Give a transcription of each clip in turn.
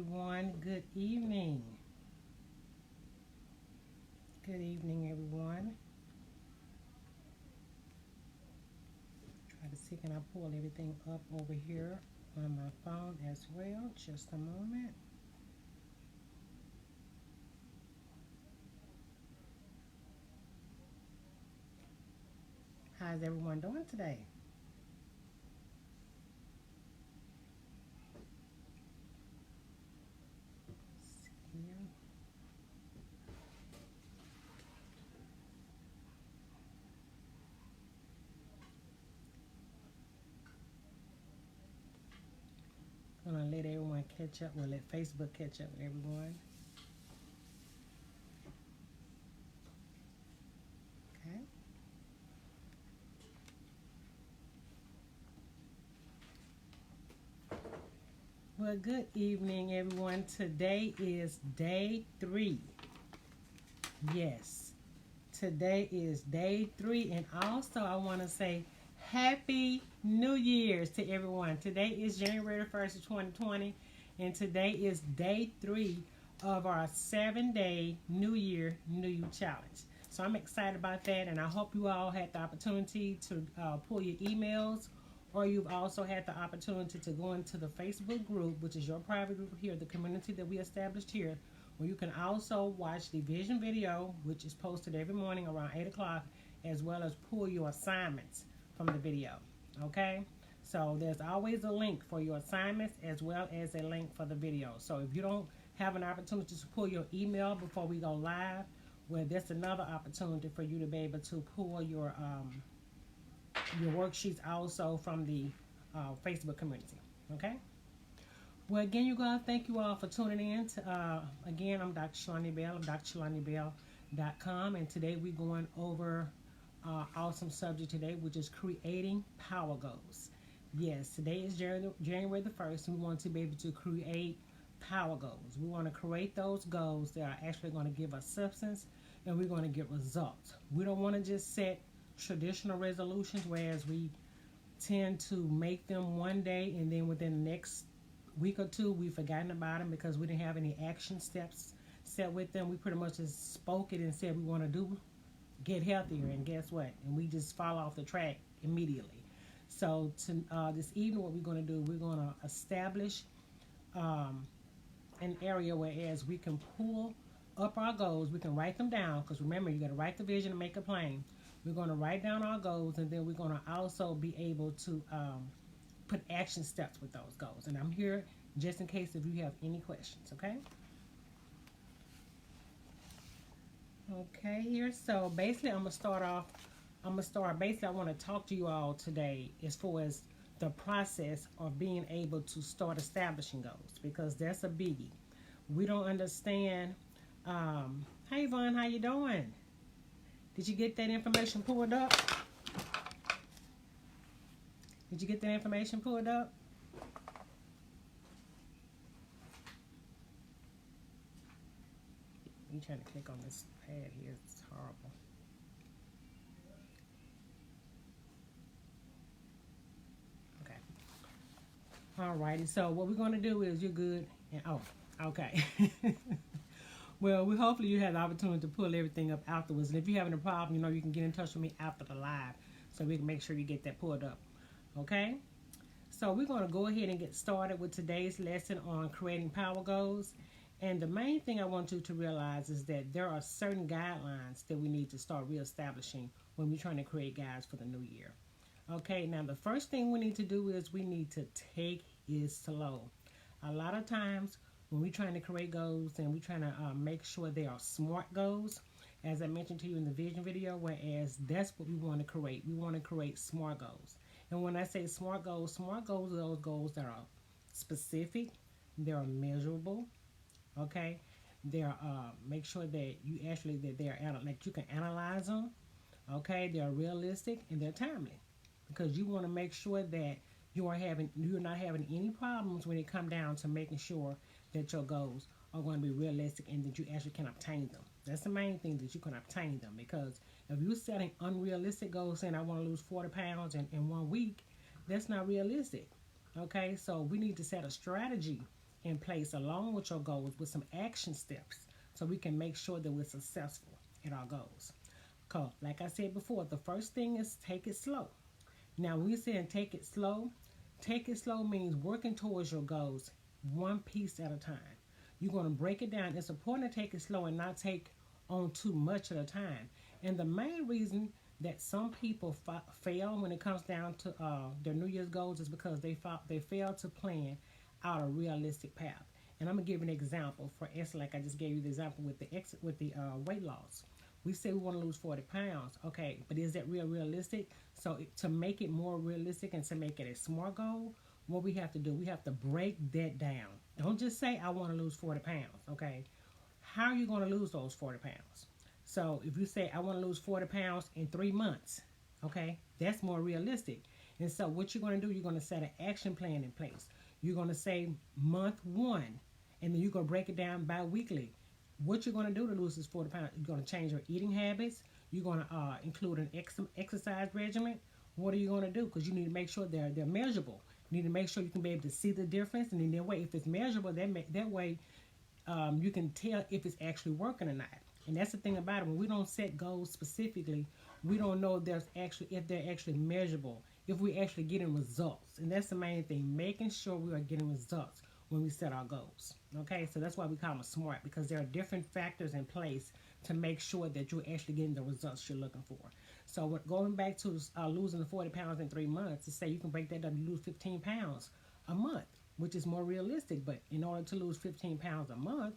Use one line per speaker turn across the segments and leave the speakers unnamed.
everyone. Good evening. Good evening, everyone. Try to see can I pull everything up over here on my phone as well. Just a moment. How's everyone doing today? I'm gonna let everyone catch up. We'll let Facebook catch up with everyone. Okay. Well, good evening, everyone. Today is day 3. Yes, today is day 3, and also I want to say Happy New Year's to everyone. Today is January 1st, 2020, and today is day 3 of our 7-day New Year, New You challenge. So I'm excited about that, and I hope you all had the opportunity to pull your emails, or you've also had the opportunity to go into the Facebook group, which is your private group here, the community that we established here, where you can also watch the vision video, which is posted every morning around 8 o'clock, as well as pull your assignments from the video. Okay? So there's always a link for your assignments as well as a link for the video. So if you don't have an opportunity to pull your email before we go live, well, that's another opportunity for you to be able to pull your worksheets also from the Facebook community. Okay? Well, again, you guys, thank you all for tuning in. Again, I'm Dr. Shullundia Bell. I'm DrShullundiaBell.com, and today we're going over awesome subject today, which is creating power goals. Yes, today is January the 1st, and we want to be able to create power goals. We want to create those goals that are actually going to give us substance, and we're going to get results. We don't want to just set traditional resolutions, whereas we tend to make them one day, and then within the next week or two we've forgotten about them because we didn't have any action steps set with them. We pretty much just spoke it and said we want to get healthier, and guess what? And we just fall off the track immediately. So this evening what we're going to do, we're going to establish an area where as we can pull up our goals, we can write them down, because remember, you got to write the vision and make it plain. We're going to write down our goals, and then we're going to also be able to put action steps with those goals. And I'm here just in case if you have any questions. Okay here, so basically I want to talk to you all today as far as the process of being able to start establishing goals, because that's a biggie. We don't understand. Hey Vaughn, how you doing? Did you get that information pulled up? Did you get that information pulled up? I'm trying to click on this pad here. It's horrible. Okay. Alrighty. So what we're going to do is, you're good. And okay. Well, hopefully you have the opportunity to pull everything up afterwards. And if you're having a problem, you can get in touch with me after the live, so we can make sure you get that pulled up. Okay? So we're going to go ahead and get started with today's lesson on creating power goals. And the main thing I want you to realize is that there are certain guidelines that we need to start reestablishing when we're trying to create guides for the new year. Okay, now the first thing we need to do is we need to take it slow. A lot of times when we're trying to create goals and we're trying to make sure they are SMART goals, as I mentioned to you in the vision video, whereas that's what we want to create. We want to create SMART goals. And when I say SMART goals are those goals that are specific, they're measurable, okay? They're make sure that that you can analyze them, okay? They're realistic and they're timely, because you want to make sure that you're not having any problems when it comes down to making sure that your goals are going to be realistic and that you actually can obtain them. That's the main thing, that you can obtain them, because if you're setting unrealistic goals, saying I want to lose 40 pounds in 1 week, that's not realistic. Okay, so we need to set a strategy in place along with your goals with some action steps so we can make sure that we're successful in our goals. Because, like I said before, the first thing is take it slow. Now, when we're saying take it slow means working towards your goals one piece at a time. You're going to break it down. It's important to take it slow and not take on too much at a time. And the main reason that some people fail when it comes down to their New Year's goals is because they fail to plan out a realistic path. And I'm gonna give an example. For instance, like I just gave you the example with the weight loss. We say we want to lose 40 pounds. Okay, but is that realistic? So to make it more realistic and to make it a smart goal, what we have to do, we have to break that down. Don't just say I want to lose 40 pounds. Okay, how are you going to lose those 40 pounds? So if you say I want to lose 40 pounds in 3 months, okay, that's more realistic. And so what you're going to do, you're going to set an action plan in place. You're going to say month 1, and then you're going to break it down bi-weekly. What you're going to do to lose this 40 pounds, you're going to change your eating habits. You're going to include an exercise regimen. What are you going to do? Because you need to make sure they're measurable. You need to make sure you can be able to see the difference. And in that way, if it's measurable, that way you can tell if it's actually working or not. And that's the thing about it. When we don't set goals specifically, we don't know if they're actually measurable, if we're actually getting results. And that's the main thing, making sure we are getting results when we set our goals. Okay, so that's why we call them SMART, because there are different factors in place to make sure that you're actually getting the results you're looking for. So going back to losing the 40 pounds in 3 months, to say you can break that down to lose 15 pounds a month, which is more realistic. But in order to lose 15 pounds a month,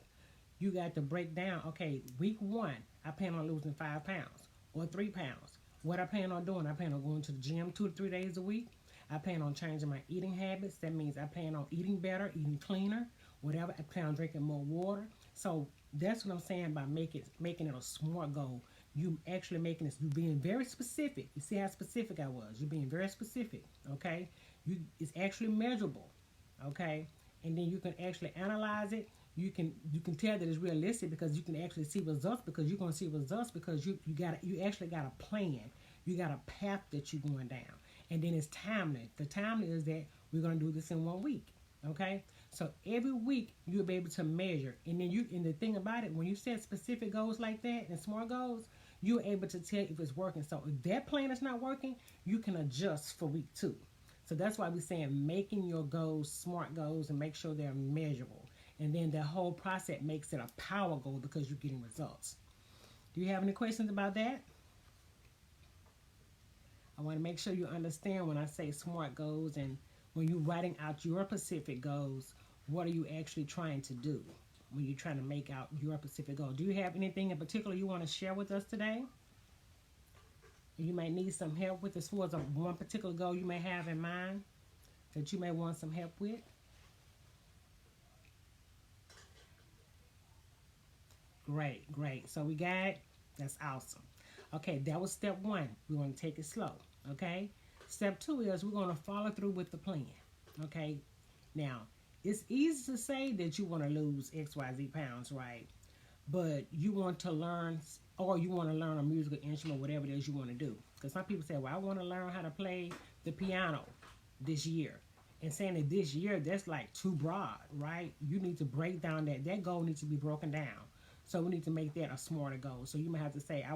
you got to break down, okay, week 1, I plan on losing 5 pounds or 3 pounds. What I plan on doing, I plan on going to the gym 2 to 3 days a week. I plan on changing my eating habits. That means I plan on eating better, eating cleaner, whatever. I plan on drinking more water. So that's what I'm saying by making it a SMART goal. You actually making this, you being very specific. You see how specific I was. You're being very specific, okay? It's actually measurable, okay? And then you can actually analyze it. You can tell that it's realistic because you can actually see results, because you're going to see results because you actually got a plan. You got a path that you're going down. And then it's timely. The timely is that we're going to do this in 1 week, okay? So every week you'll be able to measure. And then and the thing about it, when you set specific goals like that and SMART goals, you're able to tell if it's working. So if that plan is not working, you can adjust for week 2. So that's why we're saying making your goals SMART goals and make sure they're measurable. And then the whole process makes it a power goal because you're getting results. Do you have any questions about that? I want to make sure you understand when I say SMART goals, and when you're writing out your specific goals, what are you actually trying to do when you're trying to make out your specific goal? Do you have anything in particular you want to share with us today? You may need some help with as far as one particular goal you may have in mind that you may want some help with. Great, great. So we got it. That's awesome. Okay, that was step 1. We want to take it slow, okay? Step 2 is we're going to follow through with the plan, okay? Now, it's easy to say that you want to lose XYZ pounds, right? But you want to learn, or you want to learn a musical instrument, whatever it is you want to do. Because some people say, well, I want to learn how to play the piano this year. And saying that this year, that's like too broad, right? You need to break down that goal needs to be broken down. So we need to make that a smarter goal. So you might have to say,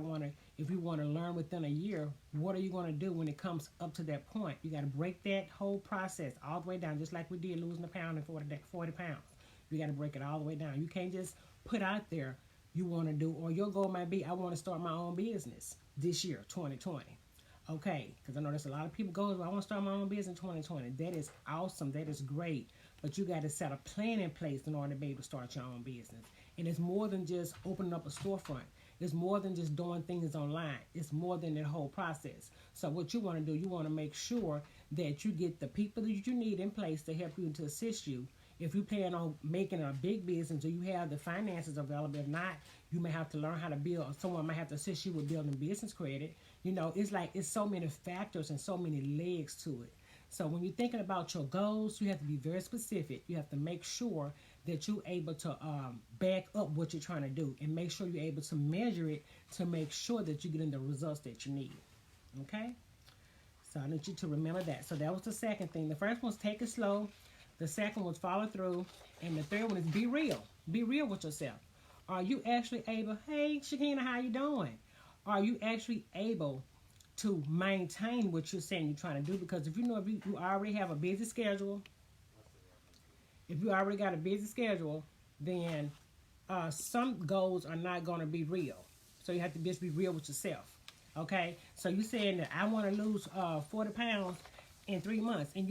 if you want to learn within a year, what are you going to do when it comes up to that point? You got to break that whole process all the way down, just like we did losing a pound and 40 pounds. You got to break it all the way down. You can't just put out there you want to do, or your goal might be, I want to start my own business this year, 2020. Okay, because I know there's a lot of people going, I want to start my own business in 2020. That is awesome. That is great. But you got to set a plan in place in order to be able to start your own business. And it's more than just opening up a storefront. It's more than just doing things online. It's more than that whole process. So what you want to do, you want to make sure that you get the people that you need in place to help you and to assist you. If you plan on making a big business, or you have the finances available, if not, you may have to learn how to build, or someone might have to assist you with building business credit. You know, it's so many factors and so many legs to it. So when you're thinking about your goals, you have to be very specific. You have to make sure that you're able to back up what you're trying to do, and make sure you're able to measure it to make sure that you're getting the results that you need. Okay? So I need you to remember that. So that was the second thing. The first one's take it slow. The second was follow through. And the third one is be real. Be real with yourself. Are you actually able, hey, Shakina, how you doing? Are you actually able to maintain what you're saying you're trying to do? Because if you already have a busy schedule, if you already got a busy schedule, then some goals are not going to be real. So you have to just be real with yourself. Okay? So you saying that I want to lose 40 pounds in 3 months, and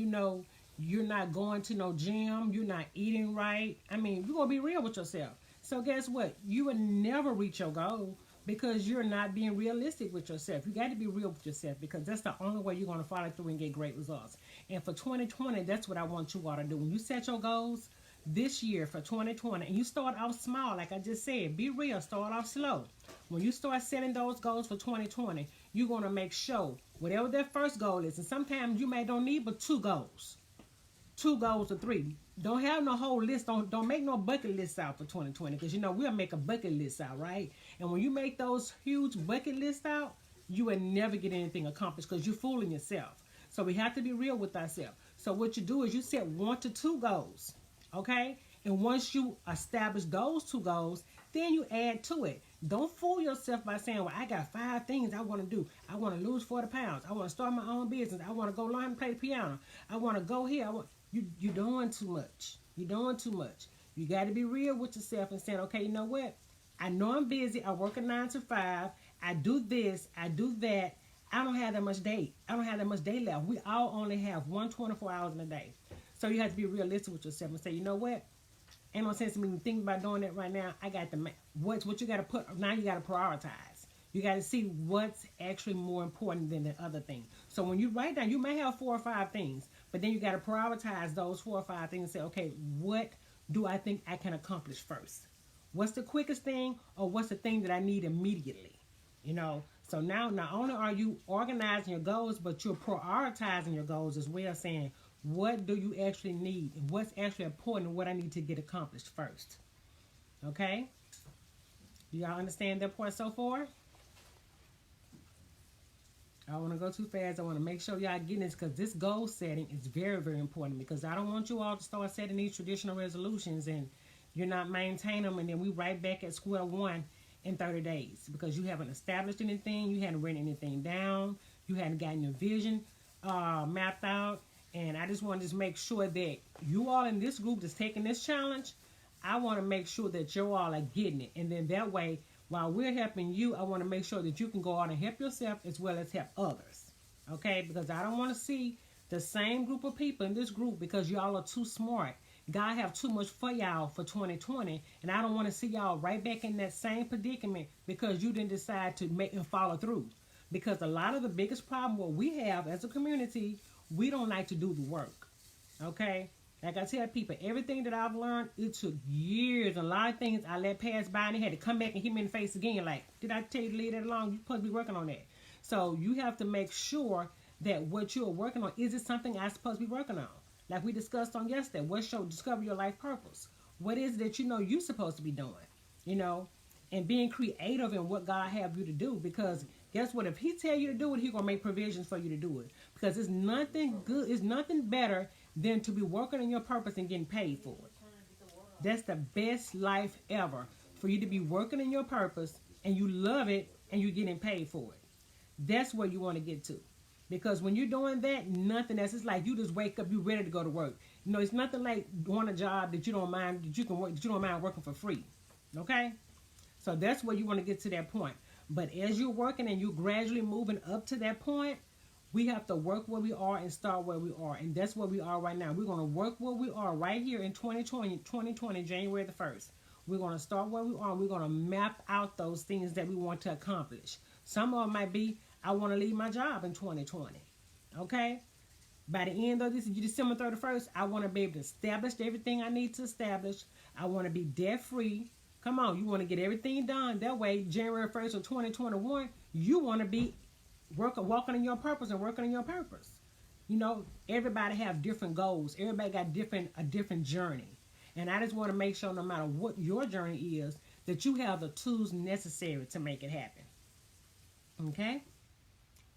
you're not going to no gym, you're not eating right. I mean, you're going to be real with yourself. So guess what? You will never reach your goal because you're not being realistic with yourself. You got to be real with yourself because that's the only way you're going to follow through and get great results. And for 2020, that's what I want you all to do. When you set your goals this year for 2020, and you start off small, like I just said, be real, start off slow. When you start setting those goals for 2020, you're going to make sure whatever that first goal is, and sometimes you don't need but 2 goals. 2 goals or 3. Don't have no whole list. Don't make no bucket lists out for 2020 because we'll make a bucket list out, right? And when you make those huge bucket lists out, you will never get anything accomplished because you're fooling yourself. So we have to be real with ourselves. So what you do is you set 1 to 2 goals, okay? And once you establish those 2 goals, then you add to it. Don't fool yourself by saying, well, I got 5 things I want to do. I want to lose 40 pounds. I want to start my own business. I want to go learn how to play the piano. I want to go here. You're doing too much. You're doing too much. You got to be real with yourself and saying, okay, you know what? I know I'm busy. I work a 9 to 5. I do this. I do that. I don't have that much day. I don't have that much day left. We all only have 24 hours in a day. So you have to be realistic with yourself and say, you know what? Ain't no sense in me thinking about doing that right now. I got what you got to put. Now you got to prioritize. You got to see what's actually more important than the other thing. So when you write down, you may have 4 or 5 things, but then you got to prioritize those 4 or 5 things and say, okay, what do I think I can accomplish first? What's the quickest thing, or what's the thing that I need immediately? So now not only are you organizing your goals, but you're prioritizing your goals as well, saying, what do you actually need? And what's actually important and what I need to get accomplished first? Okay? Do y'all understand that part so far? I don't want to go too fast. I want to make sure y'all getting this because this goal setting is very, very important because I don't want you all to start setting these traditional resolutions and you're not maintaining them and then we right back at square one in 30 days because you haven't established anything, you hadn't written anything down, you hadn't gotten your vision mapped out. And I just want to make sure that you all in this group that's taking this challenge, I want to make sure that you all are getting it. And then that way, while we're helping you, I want to make sure that you can go out and help yourself as well as help others. Okay? Because I don't want to see the same group of people in this group because y'all are too smart. God have too much for y'all for 2020. And I don't want to see y'all right back in that same predicament because you didn't decide to make and follow through. Because a lot of the biggest problem what we have as a community, we don't like to do the work. Okay? Like I tell people, everything that I've learned, it took years. A lot of things I let pass by and they had to come back and hit me in the face again. Like, did I tell you to leave that alone? You're supposed to be working on that. So you have to make sure that what you're working on, is it something I'm supposed to be working on? Like we discussed on yesterday, what's your discover your life purpose? What is it that you're supposed to be doing? And being creative in what God have you to do. Because guess what? If He tell you to do it, He's gonna make provisions for you to do it. Because it's nothing good, it's nothing better than to be working on your purpose and getting paid for it. That's the best life ever. For you to be working in your purpose and you love it and you're getting paid for it. That's where you want to get to. Because when you're doing that, nothing else. It's like you just wake up, you're ready to go to work. It's nothing like doing a job that you don't mind, that you can work, that you don't mind working for free. Okay? So that's where you want to get to that point. But as you're working and you're gradually moving up to that point, we have to work where we are and start where we are. And that's where we are right now. We're going to work where we are right here in 2020, January the 1st. We're going to start where we are. And we're going to map out those things that we want to accomplish. Some of them might be, I want to leave my job in 2020. Okay? By the end of this, December 31st, I want to be able to establish everything I need to establish. I want to be debt-free. Come on, you want to get everything done. That way, January 1st of 2021, you want to be walking in your purpose and working in your purpose. Everybody have different goals. Everybody got a different journey. And I just want to make sure no matter what your journey is, that you have the tools necessary to make it happen. Okay?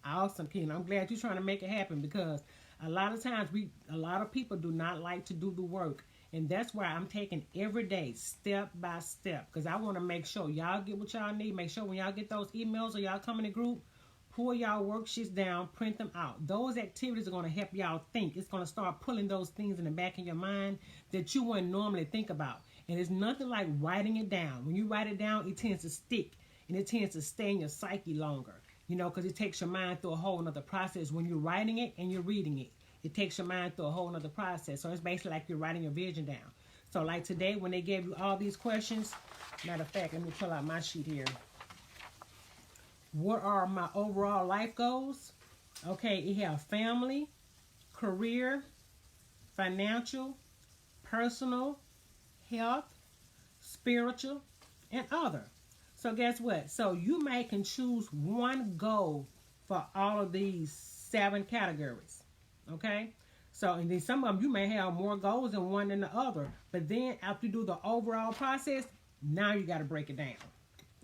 Awesome, Keena. I'm glad you're trying to make it happen because A lot of times a lot of people do not like to do the work. And that's why I'm taking every day, step by step. Because I want to make sure y'all get what y'all need. Make sure when y'all get those emails or y'all come in a group, pull y'all worksheets down, print them out. Those activities are going to help y'all think. It's going to start pulling those things in the back of your mind that you wouldn't normally think about. And it's nothing like writing it down. When you write it down, it tends to stick. And it tends to stay in your psyche longer. You know, because it takes your mind through a whole other process when you're writing it and you're reading it. It takes your mind through a whole other process. So it's basically like you're writing your vision down. So like today, when they gave you all these questions, matter of fact, let me pull out my sheet here. What are my overall life goals? Okay, it have family, career, financial, personal, health, spiritual, and other. So guess what? So you can choose one goal for all of these 7 categories. Okay? So, and then some of them, you may have more goals than one than the other. But then after you do the overall process, now you got to break it down.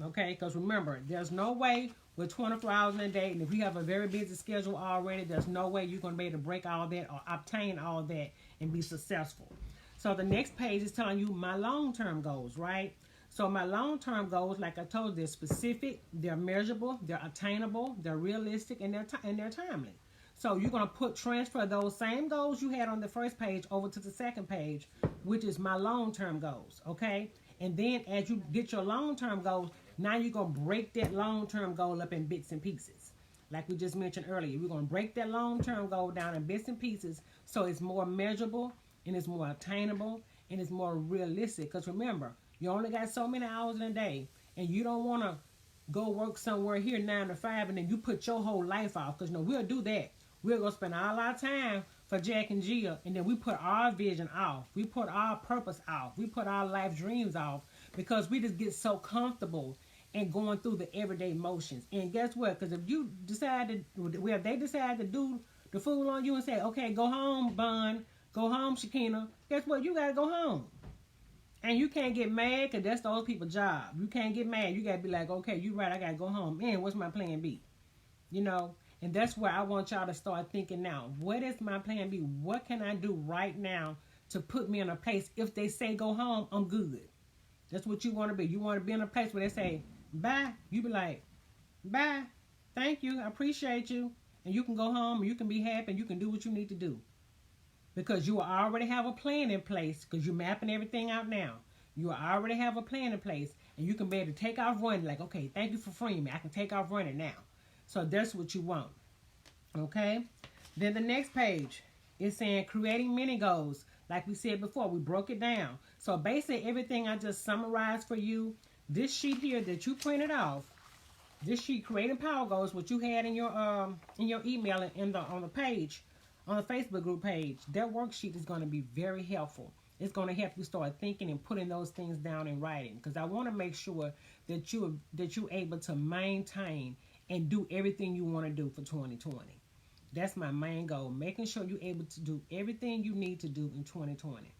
Okay? Because remember, there's no way with 24 hours in a day, and if you have a very busy schedule already, there's no way you're going to be able to break all that or obtain all that and be successful. So the next page is telling you my long-term goals, right? So my long-term goals, like I told you, they're specific, they're measurable, they're attainable, they're realistic, and they're timely. So you're going to transfer those same goals you had on the first page over to the second page, which is my long-term goals, okay? And then as you get your long-term goals, now you're going to break that long-term goal up in bits and pieces. Like we just mentioned earlier, we're going to break that long-term goal down in bits and pieces so it's more measurable and it's more attainable and it's more realistic. Because remember, you only got so many hours in a day, and you don't want to go work somewhere here 9 to 5 and then you put your whole life off. Because we'll do that. We're going to spend all our time for Jack and Jill, and then we put our vision off. We put our purpose off. We put our life dreams off because we just get so comfortable and going through the everyday motions. And guess what? Because if you decide if they decide to do the fool on you and say, okay, go home, Bun, go home, Shakina, guess what? You got to go home. And you can't get mad because that's those people's job. You can't get mad. You got to be like, okay, you're right, I got to go home. Man, what's my plan B? You know? And that's where I want y'all to start thinking now. What is my plan B? What can I do right now to put me in a place? If they say go home, I'm good. That's what you want to be. You want to be in a place where they say, bye. You be like, bye. Thank you. I appreciate you. And you can go home and you can be happy and you can do what you need to do. Because you already have a plan in place because you're mapping everything out now. You already have a plan in place and you can be able to take off running. Like, okay, thank you for freeing me. I can take off running now. So that's what you want. Okay? Then the next page is saying creating mini goals. Like we said before, we broke it down. So basically everything I just summarized for you, this sheet here that you printed off, this sheet creating power goals, what you had in your email and on the page, on the Facebook group page, that worksheet is going to be very helpful. It's going to help you start thinking and putting those things down in writing. Because I want to make sure that you're able to maintain and do everything you want to do for 2020. That's my main goal. Making sure you're able to do everything you need to do in 2020.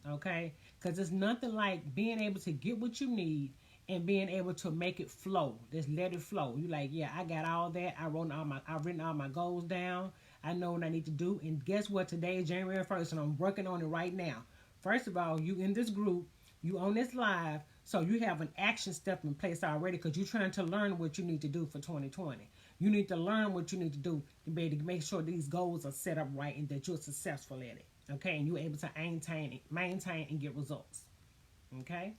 Okay? Because it's nothing like being able to get what you need and being able to make it flow. Just let it flow. You like, yeah, I got all that. I've written all my goals down. I know what I need to do. And guess what? Today is January 1st, and I'm working on it right now. First of all, you in this group, you on this live, so you have an action step in place already because you're trying to learn what you need to do for 2020. You need to learn what you need to do to be able to make sure these goals are set up right and that you're successful at it. Okay? And you're able to maintain and get results. Okay?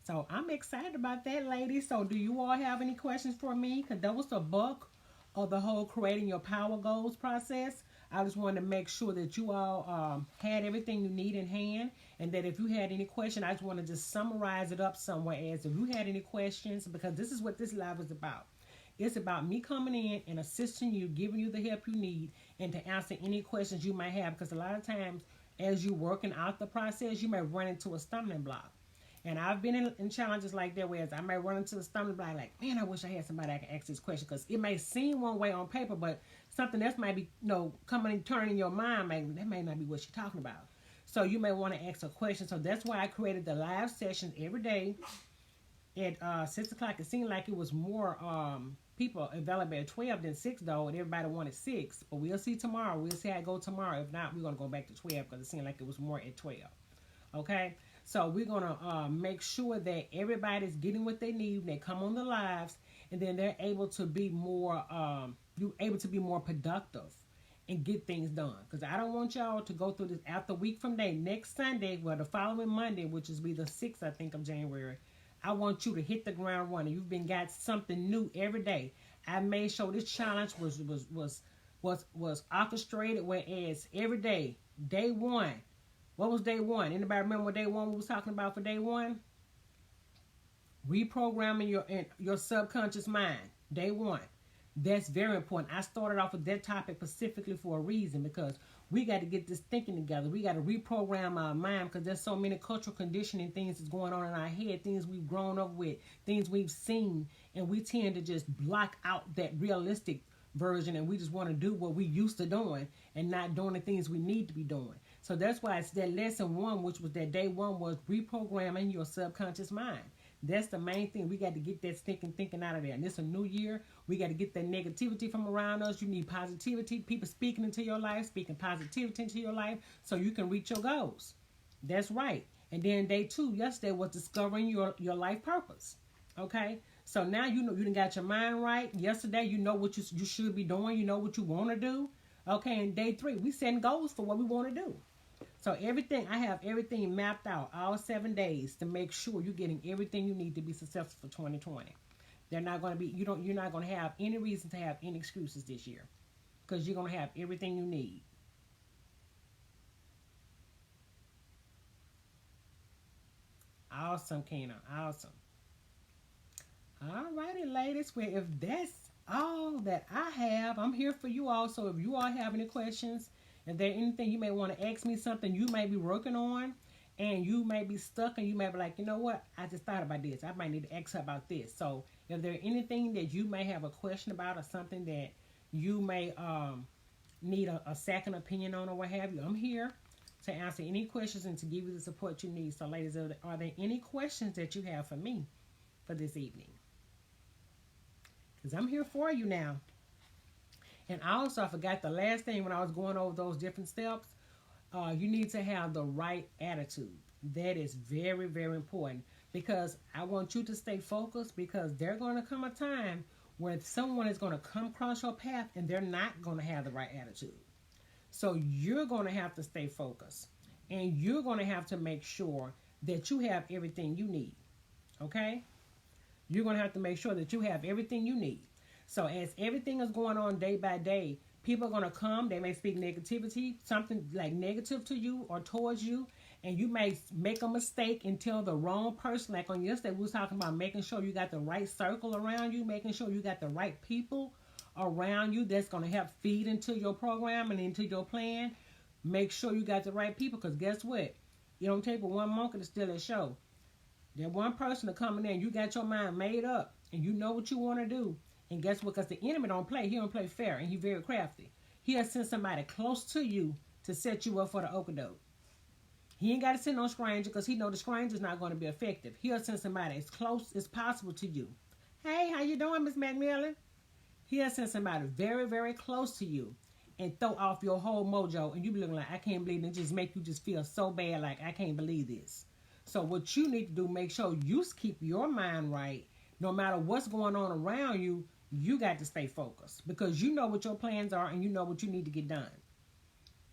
So I'm excited about that, ladies. So do you all have any questions for me? Because that was the bulk of the whole creating your power goals process. I just wanted to make sure that you all had everything you need in hand, and that if you had any question, I just want to just summarize it up somewhere as if you had any questions, because this is what this live is about. It's about me coming in and assisting you, giving you the help you need, and to answer any questions you might have, because a lot of times as you're working out the process, you may run into a stumbling block. And I've been in challenges like that where I may run into a stumbling block like, man, I wish I had somebody I can ask this question, because it may seem one way on paper, but something else might be, coming and turning in your mind. That may not be what she's talking about. So you may want to ask a question. So that's why I created the live sessions every day at 6 o'clock. It seemed like it was more people available at 12 than 6 though, and everybody wanted 6. But we'll see tomorrow. We'll see how it go tomorrow. If not, we're gonna go back to 12 because it seemed like it was more at 12. Okay, so we're gonna make sure that everybody's getting what they need when they come on the lives, and then they're able to be more you able to be more productive and get things done. Because I don't want y'all to go through this after a week from next Sunday, well, the following Monday, which is be the 6th, I think, of January. I want you to hit the ground running. You've been got something new every day. I made sure this challenge was orchestrated, whereas every day, day one. What was day one? Anybody remember what day one we was talking about for day one? Reprogramming your subconscious mind. Day one. That's very important. I started off with that topic specifically for a reason, because we got to get this thinking together. We got to reprogram our mind, because there's so many cultural conditioning things that's going on in our head, things we've grown up with, things we've seen, and we tend to just block out that realistic version, and we just want to do what we used to doing and not doing the things we need to be doing. So that's why it's that lesson one, which was that day one, was reprogramming your subconscious mind. That's the main thing. We got to get that stinking thinking out of there. And it's a new year. We got to get that negativity from around us. You need positivity. People speaking into your life, speaking positivity into your life so you can reach your goals. That's right. And then day two, yesterday, was discovering your life purpose. Okay? So now you know you done got your mind right. Yesterday, you know what you should be doing. You know what you want to do. Okay? And day three, we setting goals for what we want to do. So I have everything mapped out, all 7 days, to make sure you're getting everything you need to be successful for 2020. They're not going to be, you're not going to have any reason to have any excuses this year, because you're going to have everything you need. Awesome, Kena. Awesome. All righty, ladies. Well, if that's all that I have, I'm here for you all. So if you all have any questions, if there's anything you may want to ask me, something you may be working on, and you may be stuck, and you may be like, you know what, I just thought about this. I might need to ask her about this. So if there's anything that you may have a question about, or something that you may need a second opinion on, or what have you, I'm here to answer any questions and to give you the support you need. So ladies, are there any questions that you have for me for this evening? Because I'm here for you now. And also, I forgot the last thing when I was going over those different steps. You need to have the right attitude. That is very, very important, because I want you to stay focused, because there's going to come a time where someone is going to come across your path and they're not going to have the right attitude. So you're going to have to stay focused, and you're going to have to make sure that you have everything you need. Okay? You're going to have to make sure that you have everything you need. So as everything is going on day by day, people are going to come. They may speak negativity, something like negative to you or towards you, and you may make a mistake and tell the wrong person. Like on yesterday, we was talking about making sure you got the right circle around you, making sure you got the right people around you that's going to help feed into your program and into your plan. Make sure you got the right people, because guess what? You don't take but one monkey to steal a show. That one person to come in there, and you got your mind made up, and you know what you want to do. And guess what? Because the enemy don't play. He don't play fair, and he's very crafty. He'll send somebody close to you to set you up for the okadoke. He ain't got to send no stranger, because he know the stranger's not going to be effective. He'll send somebody as close as possible to you. Hey, how you doing, Miss McMillan? He'll send somebody very, very close to you and throw off your whole mojo, and you be looking like, I can't believe it. And just make you just feel so bad, like, I can't believe this. So what you need to do, make sure you keep your mind right. No matter what's going on around you, you got to stay focused, because you know what your plans are and you know what you need to get done.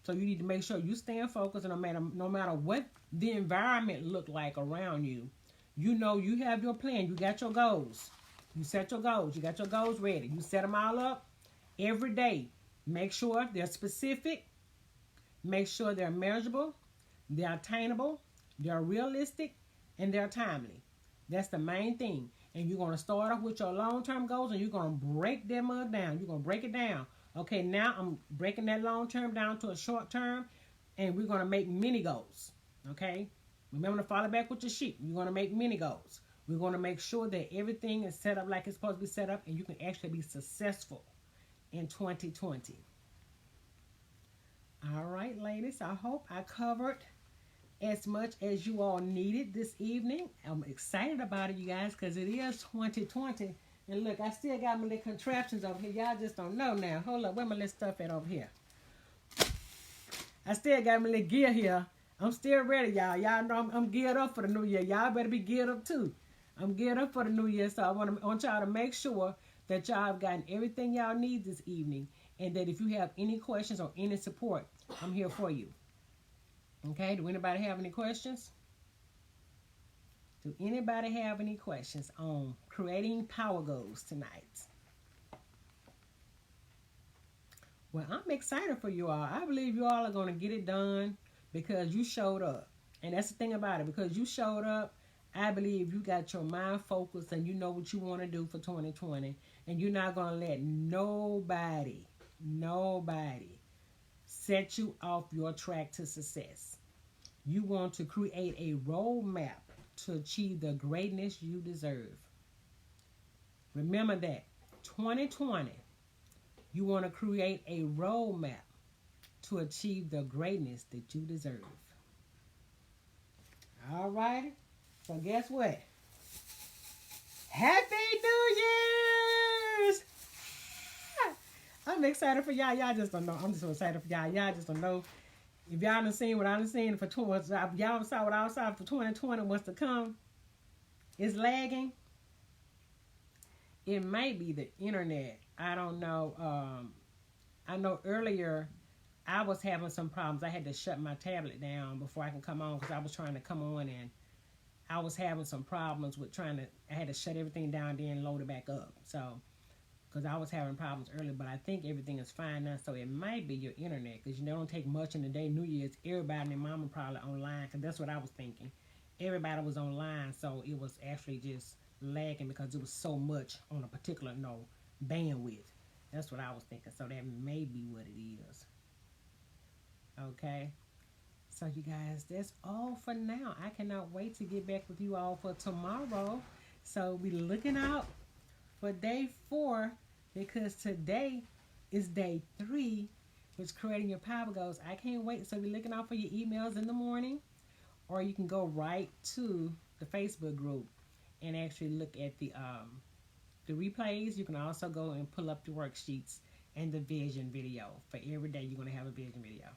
So you need to make sure you stay focused, and no matter what the environment look like around you, you know you have your plan. You got your goals. You set your goals. You got your goals ready. You set them all up every day. Make sure they're specific. Make sure they're measurable. They're attainable. They're realistic, and they're timely. That's the main thing. And you're going to start off with your long-term goals, and you're going to break them down. You're going to break it down. Okay, now I'm breaking that long-term down to a short-term, and we're going to make mini goals. Okay? Remember to follow back with your sheep. You're going to make mini goals. We're going to make sure that everything is set up like it's supposed to be set up, and you can actually be successful in 2020. All right, ladies. I hope I covered as much as you all needed this evening. I'm excited about it, you guys, because it is 2020. And look, I still got my little contraptions over here. Y'all just don't know now. Hold up, where my little stuff at over here? I still got my little gear here. I'm still ready, y'all. Y'all know I'm geared up for the new year. Y'all better be geared up too. I'm geared up for the new year, so I want y'all to make sure that y'all have gotten everything y'all need this evening, and that if you have any questions or any support, I'm here for you. Okay, do anybody have any questions? Do anybody have any questions on creating power goals tonight? Well, I'm excited for you all. I believe you all are going to get it done because you showed up. And that's the thing about it. Because you showed up, I believe you got your mind focused and you know what you want to do for 2020. And you're not going to let nobody set you off your track to success. You want to create a roadmap to achieve the greatness you deserve. Remember that. 2020. You want to create a roadmap to achieve the greatness that you deserve. All right. So guess what? Happy New Year's! I'm excited for y'all. Y'all just don't know. I'm just so excited for y'all. Y'all just don't know. If y'all done seen what I done seen for 20, y'all saw what I saw for 2020, what's to come. It's lagging. It might be the internet. I don't know. I know earlier I was having some problems. I had to shut my tablet down before I can come on because I was trying to come on and I was having some problems with I had to shut everything down then load it back up. So, because I was having problems earlier, but I think everything is fine now. So it might be your internet because don't take much in the day. New Year's, everybody and their mama probably online because that's what I was thinking. Everybody was online, so it was actually just lagging because it was so much on a particular bandwidth. That's what I was thinking. So that may be what it is. Okay. So you guys, that's all for now. I cannot wait to get back with you all for tomorrow. So be looking out for day 4 because today is day 3, which is creating your power goals. I can't wait. So be looking out for your emails in the morning, or you can go right to the Facebook group and actually look at the replays. You can also go and pull up the worksheets and the vision video. For every day you're going to have a vision video.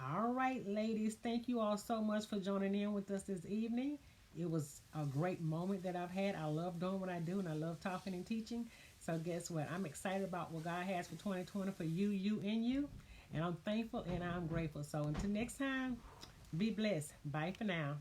All right, ladies, thank you all so much for joining in with us this evening. It was a great moment that I've had. I love doing what I do, and I love talking and teaching. So guess what? I'm excited about what God has for 2020 for you, and you. And I'm thankful and I'm grateful. So until next time, be blessed. Bye for now.